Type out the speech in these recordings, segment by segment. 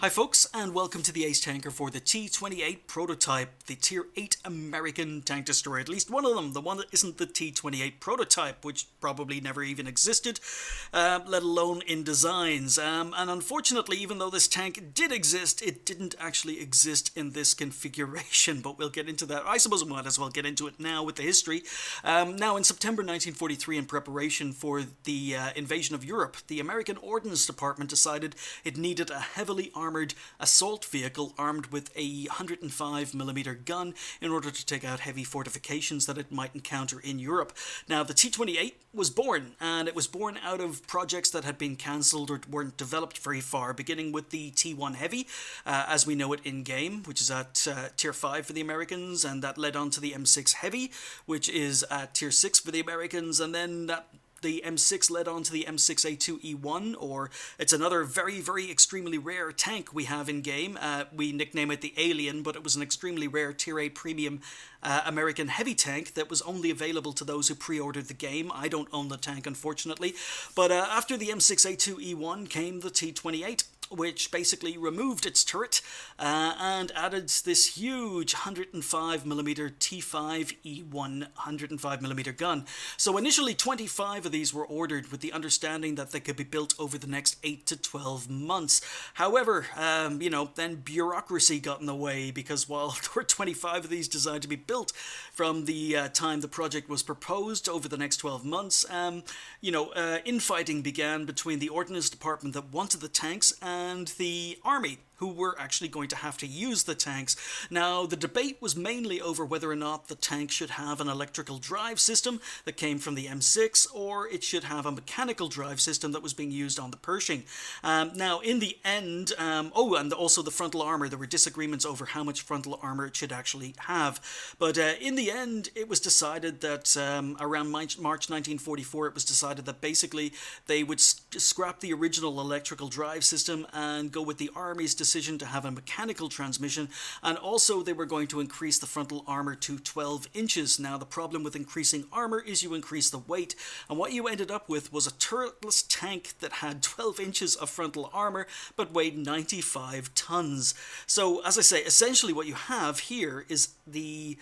Hi folks, and welcome to the Ace Tanker for the T28 prototype, the Tier 8 American tank destroyer. At least one of them, the one that isn't the T28 prototype, which probably never even existed, let alone in designs. And unfortunately, even though this tank did exist, it didn't actually exist in this configuration, but we'll get into that. I suppose we might as well get into it now with the history. Now, in September 1943, in preparation for the invasion of Europe, the American Ordnance Department decided it needed a heavily armored assault vehicle armed with a 105mm gun in order to take out heavy fortifications that it might encounter in Europe. Now, the T-28 was born, and it was born out of projects that had been cancelled or weren't developed very far, beginning with the T-1 Heavy, as we know it in-game, which is at Tier 5 for the Americans, and that led on to the M6 Heavy, which is at Tier 6 for the Americans, and then the M6 led on to the M6A2E1, or it's another very, very extremely rare tank we have in game. We nickname it the Alien, but it was an extremely rare Tier 8 premium American heavy tank that was only available to those who pre-ordered the game. I don't own the tank, unfortunately. But after the M6A2E1 came the T28, which basically removed its turret and added this huge 105mm T5E1 105mm gun. So initially 25 of these were ordered with the understanding that they could be built over the next 8 to 12 months. However, then bureaucracy got in the way, because while there were 25 of these designed to be built from the time the project was proposed over the next 12 months, infighting began between the Ordnance Department that wanted the tanks and the Army, who were actually going to have to use the tanks. Now, the debate was mainly over whether or not the tank should have an electrical drive system that came from the M6, or it should have a mechanical drive system that was being used on the Pershing. Now, in the end, and also the frontal armor, there were disagreements over how much frontal armor it should actually have. But in the end, it was decided that around March 1944, it was decided that basically they would scrap the original electrical drive system and go with the Army's decision to have a mechanical transmission, and also they were going to increase the frontal armor to 12 inches. Now, the problem with increasing armor is you increase the weight, and what you ended up with was a turretless tank that had 12 inches of frontal armor but weighed 95 tons. So, as I say, essentially what you have here is the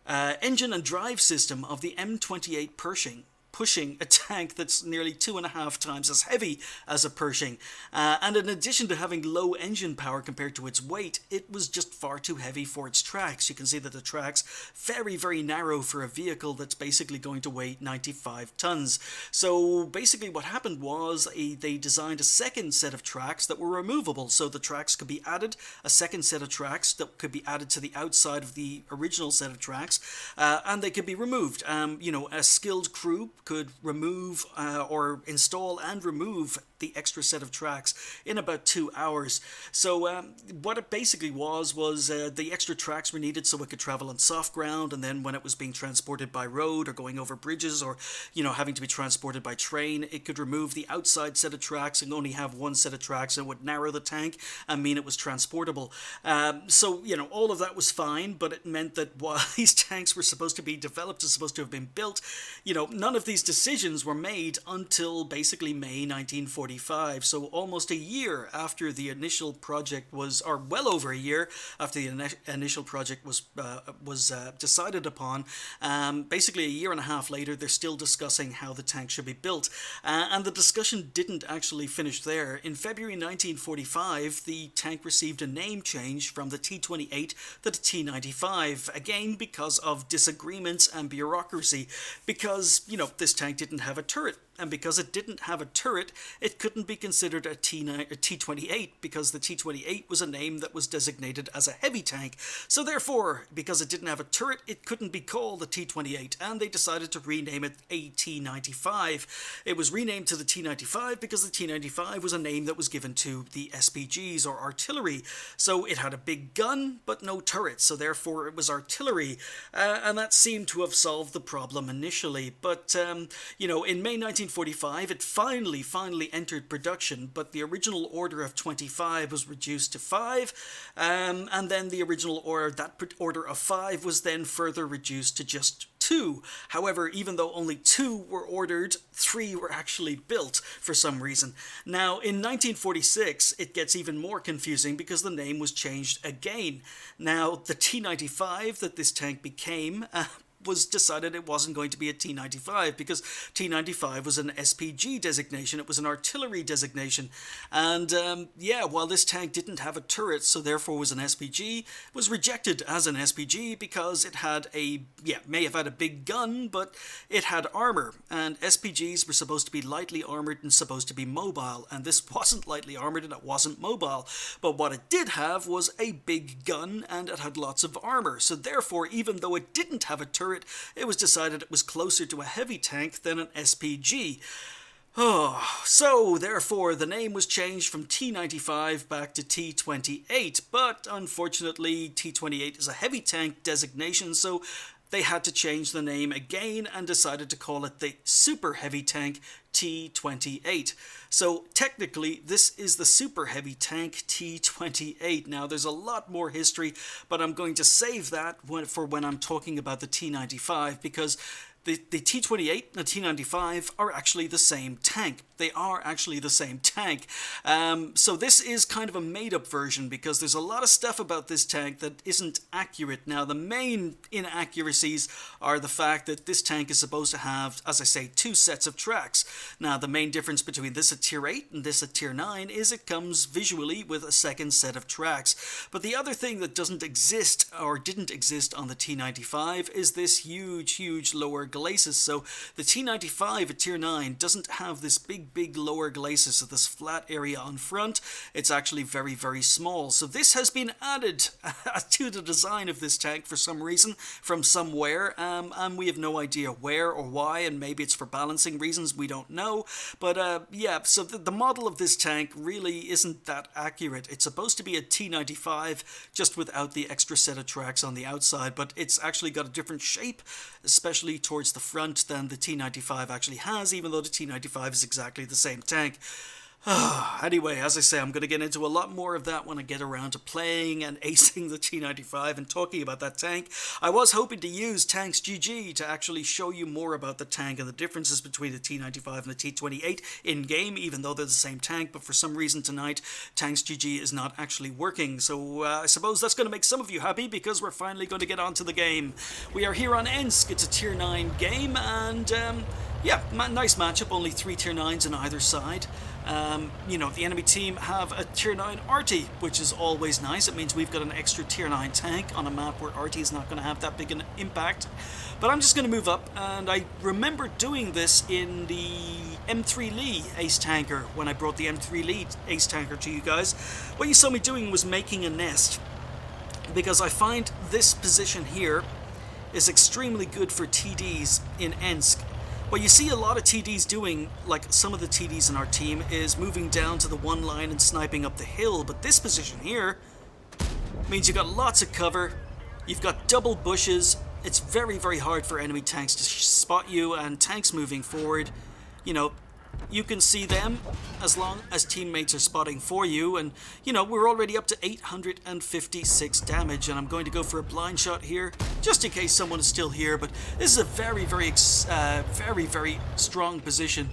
engine and drive system of the M28 Pershing, pushing a tank that's nearly 2.5 times as heavy as a Pershing. And in addition to having low engine power compared to its weight, it was just far too heavy for its tracks. You can see that the tracks very, very narrow for a vehicle that's basically going to weigh 95 tons. So basically what happened was they designed a second set of tracks that were removable. So the tracks could be added, a second set of tracks that could be added to the outside of the original set of tracks, and they could be removed. A skilled crew could remove or install and remove the extra set of tracks in about 2 hours. So what it basically was the extra tracks were needed so it could travel on soft ground, and then when it was being transported by road or going over bridges or having to be transported by train, it could remove the outside set of tracks and only have one set of tracks, and would narrow the tank and mean it was transportable. So all of that was fine, but it meant that while these tanks were supposed to be developed and supposed to have been built, none of these decisions were made until basically May 1945. So almost a year after the initial project was, or well over a year after the initial project was decided upon, basically a year and a half later, they're still discussing how the tank should be built. And the discussion didn't actually finish there. In February 1945, the tank received a name change from the T28 to the T95, again because of disagreements and bureaucracy, because, this tank didn't have a turret. And because it didn't have a turret, it couldn't be considered a T28, because the T28 was a name that was designated as a heavy tank. So therefore, because it didn't have a turret, it couldn't be called the T28, and they decided to rename it a T95. It was renamed to the T95 because the T95 was a name that was given to the SPGs, or artillery. So it had a big gun, but no turret, so therefore it was artillery. And that seemed to have solved the problem initially. But, in May 1945, it finally entered production, but the original order of 25 was reduced to 5, and then the original order, that order of 5 was then further reduced to just 2. However, even though only 2 were ordered, 3 were actually built for some reason. Now, in 1946, it gets even more confusing because the name was changed again. Now, the T95 that this tank became was decided it wasn't going to be a T95 because T95 was an SPG designation. It was an artillery designation. And yeah, while this tank didn't have a turret, so therefore was an SPG, was rejected as an SPG because it had may have had a big gun, but it had armor. And SPGs were supposed to be lightly armored and supposed to be mobile. And this wasn't lightly armored and it wasn't mobile. But what it did have was a big gun and it had lots of armor. So therefore, even though it didn't have a turret, it was decided it was closer to a heavy tank than an SPG. So therefore the name was changed from T95 back to T28, but unfortunately T28 is a heavy tank designation, so they had to change the name again and decided to call it the Super Heavy Tank T28. So technically this is the Super Heavy Tank T28. Now there's a lot more history, but I'm going to save that for when I'm talking about the T95 because the T28 and the T95 are actually the same tank. They are actually the same tank. So this is kind of a made-up version because there's a lot of stuff about this tank that isn't accurate. Now, the main inaccuracies are the fact that this tank is supposed to have, as I say, 2 sets of tracks. Now, the main difference between this at Tier 8 and this at Tier 9 is it comes visually with a second set of tracks. But the other thing that doesn't exist or didn't exist on the T95 is this huge lower glacis. So the T95 at Tier 9 doesn't have this big lower glacis of this flat area on front. It's actually very small. So this has been added to the design of this tank for some reason from somewhere, and we have no idea where or why, and maybe it's for balancing reasons, we don't know. But yeah, so the model of this tank really isn't that accurate. It's supposed to be a T95 just without the extra set of tracks on the outside, but it's actually got a different shape, especially towards the front, than the T95 actually has, even though the T95 is exactly the same tank. Anyway, as I say, I'm going to get into a lot more of that when I get around to playing and acing the T95 and talking about that tank. I was hoping to use Tanks GG to actually show you more about the tank and the differences between the T95 and the T28 in-game, even though they're the same tank, but for some reason tonight, Tanks GG is not actually working. So I suppose that's going to make some of you happy because we're finally going to get on to the game. We are here on Ensk. It's a Tier 9 game, and yeah, nice matchup, only 3 Tier 9s on either side. You know, the enemy team have a Tier 9 arty, which is always nice. It means we've got an extra Tier 9 tank on a map where arty is not going to have that big an impact. But I'm just going to move up, and I remember doing this in the M3 Lee Ace Tanker when I brought the M3 Lee Ace Tanker to you guys. What you saw me doing was making a nest, because I find this position here is extremely good for TDs in Ensk. What you see a lot of TDs doing, like some of the TDs in our team, is moving down to the one line and sniping up the hill, but this position here means you've got lots of cover, you've got double bushes, it's very hard for enemy tanks to spot you, and tanks moving forward, you know, you can see them as long as teammates are spotting for you, and you know, we're already up to 856 damage, and I'm going to go for a blind shot here just in case someone is still here. But this is a very strong position.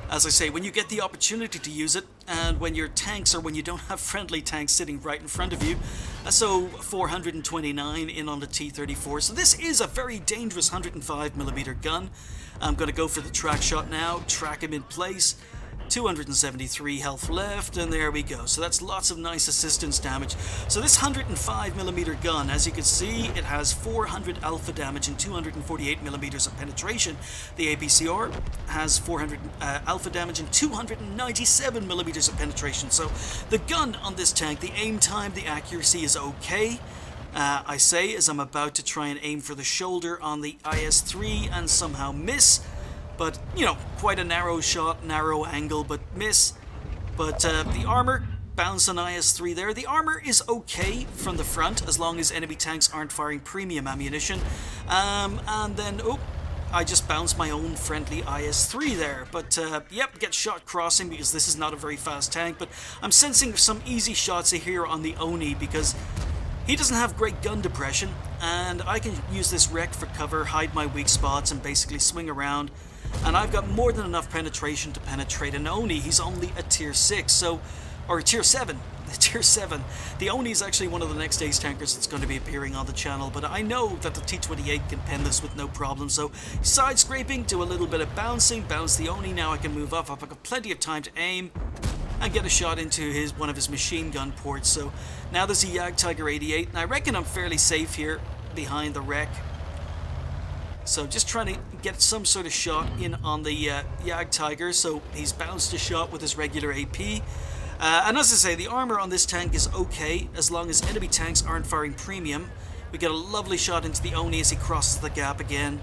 As I say, when you get the opportunity to use it, and when your tanks, or when you don't have friendly tanks sitting right in front of you. So 429 in on the T34. So this is a very dangerous 105mm gun. I'm going to go for the track shot now, track him in place. 273 health left, and there we go. So that's lots of nice assistance damage. So this 105mm gun, as you can see, it has 400 alpha damage and 248mm of penetration. The APCR has 400 alpha damage and 297mm of penetration. So the gun on this tank, the aim time, the accuracy is okay. I say as I'm about to try and aim for the shoulder on the IS-3 and somehow miss. But, you know, quite a narrow shot, narrow angle, but miss. But the armor, bounce on IS-3 there. The armor is okay from the front, as long as enemy tanks aren't firing premium ammunition. And then, oh, I just bounced my own friendly IS-3 there. But, yep, get shot crossing because this is not a very fast tank. But I'm sensing some easy shots here on the Oni because he doesn't have great gun depression. and I can use this wreck for cover, hide my weak spots, and basically swing around. And I've got more than enough penetration to penetrate an Oni. He's only a tier 6, so, or a tier 7. Tier 7. The Oni is actually one of the next Ace Tankers that's going to be appearing on the channel, but I know that the T28 can pen this with no problem, so side scraping, do a little bit of bouncing, bounce the Oni, now I can move up, I've got plenty of time to aim, and get a shot into one of his machine gun ports. So now there's a Tiger 88, and I reckon I'm fairly safe here behind the wreck. So just trying to get some sort of shot in on the Tiger, so he's bounced a shot with his regular AP. And as I say, the armor on this tank is okay, as long as enemy tanks aren't firing premium. We get a lovely shot into the Oni as he crosses the gap again.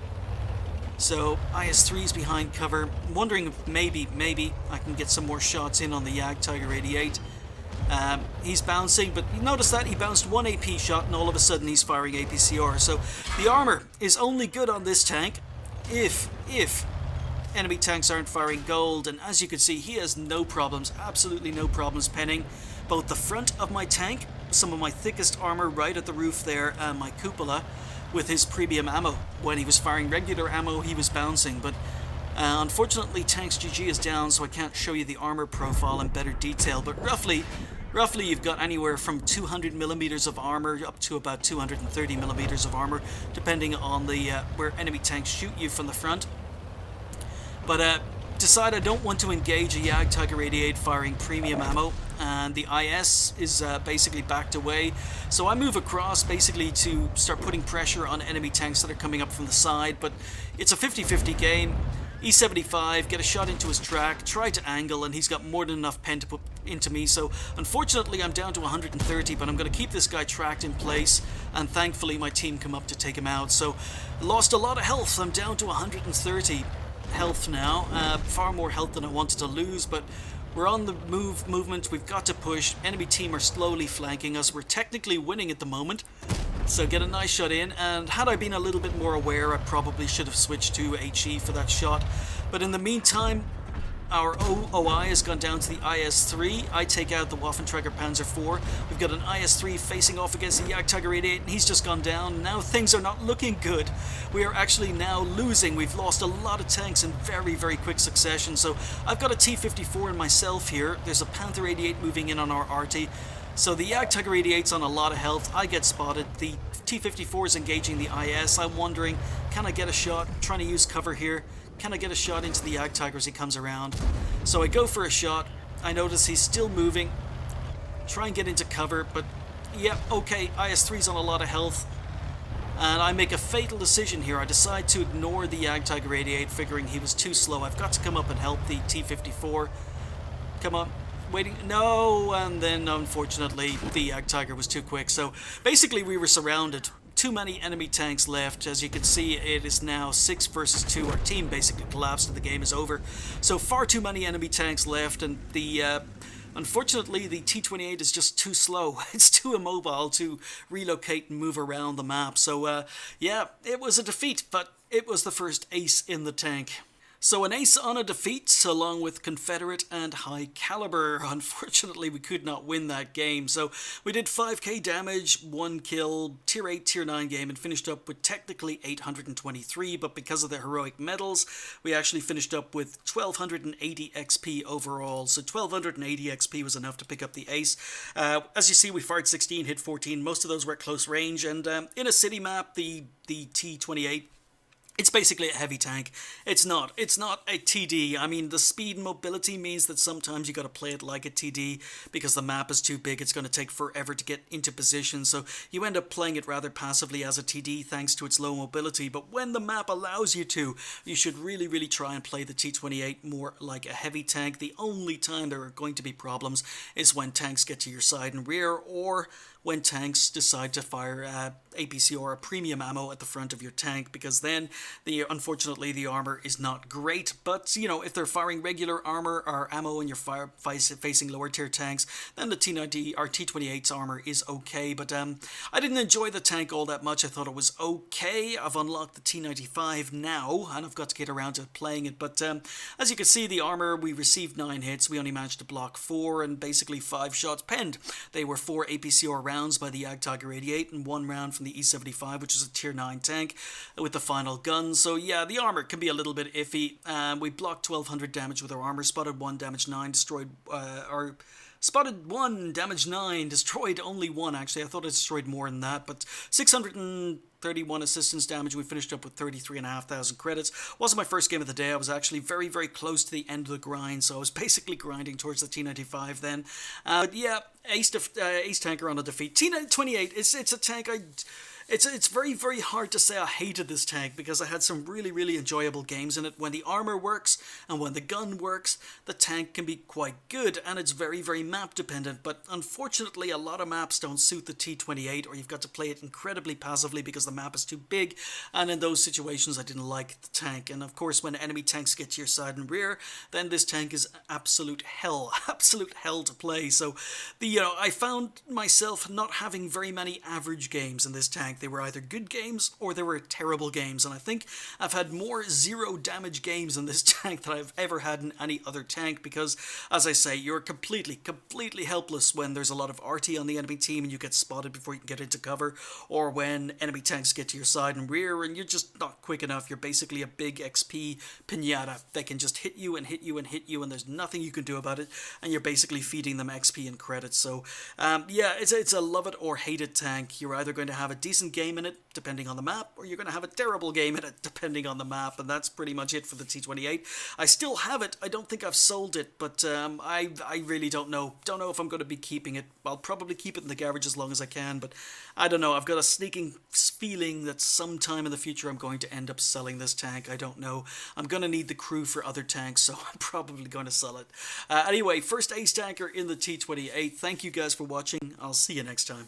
So IS-3's behind cover. I'm wondering if maybe I can get some more shots in on the Tiger 88. He's bouncing, but you notice that he bounced one AP shot and all of a sudden he's firing APCR. So the armor is only good on this tank if enemy tanks aren't firing gold, and as you can see, he has no problems, absolutely no problems penning both the front of my tank, some of my thickest armor right at the roof there, and my cupola with his premium ammo. When he was firing regular ammo, he was bouncing, but unfortunately Tanks GG is down, so I can't show you the armor profile in better detail, but roughly you've got anywhere from 200 millimeters of armor up to about 230 millimeters of armor, depending on the where enemy tanks shoot you from the front. But decide I don't want to engage a Tiger 88 firing premium ammo, and the IS is basically backed away. So I move across basically to start putting pressure on enemy tanks that are coming up from the side, but it's a 50-50 game. E75, get a shot into his track, try to angle, and he's got more than enough pen to put into me, so unfortunately I'm down to 130, but I'm going to keep this guy tracked in place, and thankfully my team come up to take him out. So lost a lot of health, I'm down to 130 health now, far more health than I wanted to lose, but we're on the movement, we've got to push. Enemy team are slowly flanking us, we're technically winning at the moment, so get a nice shot in, and had I been a little bit more aware, I probably should have switched to HE for that shot, but in the meantime, our OI has gone down to the IS-3. I take out the Waffenträger Panzer IV. We've got an IS-3 facing off against the Tiger 88, and he's just gone down. Now things are not looking good. We are actually now losing. We've lost a lot of tanks in very, very quick succession. So I've got a T-54 in myself here. There's a Panther 88 moving in on our RT. So the Tiger 88's on a lot of health. I get spotted. The T-54 is engaging the IS. I'm wondering, can I get a shot? I'm trying to use cover here. Can I get a shot into the Tiger as he comes around? So I go for a shot. I notice he's still moving. Try and get into cover, but yeah, okay, IS-3's on a lot of health. And I make a fatal decision here. I decide to ignore the Tiger 88, figuring he was too slow. I've got to come up and help the T-54. Come on. Waiting, no, and then unfortunately the Tiger was too quick. So basically we were surrounded. Too many enemy tanks left. As you can see, it is now 6 versus 2. Our team basically collapsed and the game is over. So far too many enemy tanks left, and the unfortunately the T28 is just too slow. It's too immobile to relocate and move around the map. So yeah, it was a defeat, but it was the first ace in the tank. So an ace on a defeat, along with Confederate and High Caliber. Unfortunately, we could not win that game. So we did 5k damage, 1 kill, tier 8, tier 9 game, and finished up with technically 823, but because of the heroic medals, we actually finished up with 1280 XP overall. So 1280 XP was enough to pick up the ace. As you see, we fired 16, hit 14. Most of those were at close range, and in a city map, the T28, it's basically a heavy tank. It's not a TD. I mean, the speed and mobility means that sometimes you got to play it like a TD because the map is too big. It's going to take forever to get into position, so you end up playing it rather passively as a TD thanks to its low mobility. But when the map allows you to, you should really, really try and play the T28 more like a heavy tank. The only time there are going to be problems is when tanks get to your side and rear, or when tanks decide to fire APC or a premium ammo at the front of your tank, because then unfortunately the armor is not great. But you know, if they're firing regular armor or ammo and you're facing lower tier tanks, then the T90 or T28's armor is okay. But I didn't enjoy the tank all that much. I thought it was okay. I've unlocked the T95 now and I've got to get around to playing it. But as you can see, the armor, we received 9 hits. We only managed to block 4 and basically 5 shots penned. They were 4 APCR rounds rounds by the Tiger 88 and 1 round from the E75, which is a tier 9 tank with the final gun. So yeah, the armor can be a little bit iffy. We blocked 1200 damage with our armor, spotted 1, damage 9, destroyed spotted 1, damage 9, destroyed only 1 actually. I thought I destroyed more than that, but 631 assistance damage. We finished up with 33,500 credits. Wasn't my first game of the day. I was actually very, very close to the end of the grind, so I was basically grinding towards the T95 then. But yeah, Ace Tanker on a defeat. T28, it's a tank It's very, very hard to say I hated this tank because I had some really, really enjoyable games in it. When the armor works and when the gun works, the tank can be quite good, and it's very, very map dependent. But unfortunately, a lot of maps don't suit the T28, or you've got to play it incredibly passively because the map is too big. And in those situations, I didn't like the tank. And of course, when enemy tanks get to your side and rear, then this tank is absolute hell to play. So I found myself not having very many average games in this tank. They were either good games or they were terrible games, and I think I've had more 0 damage games in this tank than I've ever had in any other tank because, as I say, you're completely helpless when there's a lot of RT on the enemy team and you get spotted before you can get into cover, or when enemy tanks get to your side and rear and you're just not quick enough. You're basically a big XP pinata. They can just hit you and hit you and hit you, and there's nothing you can do about it, and you're basically feeding them XP and credits. So yeah, it's a love it or hate it tank. You're either going to have a decent game in it depending on the map, or you're going to have a terrible game in it depending on the map, and that's pretty much it for the T28. I still have it. I don't think I've sold it, but I really don't know if I'm going to be keeping it. I'll probably keep it in the garage as long as I can, but I don't know. I've got a sneaking feeling that sometime in the future I'm going to end up selling this tank. I don't know. I'm going to need the crew for other tanks, so I'm probably going to sell it. Anyway, first Ace Tanker in the T28. Thank you guys for watching. I'll see you next time.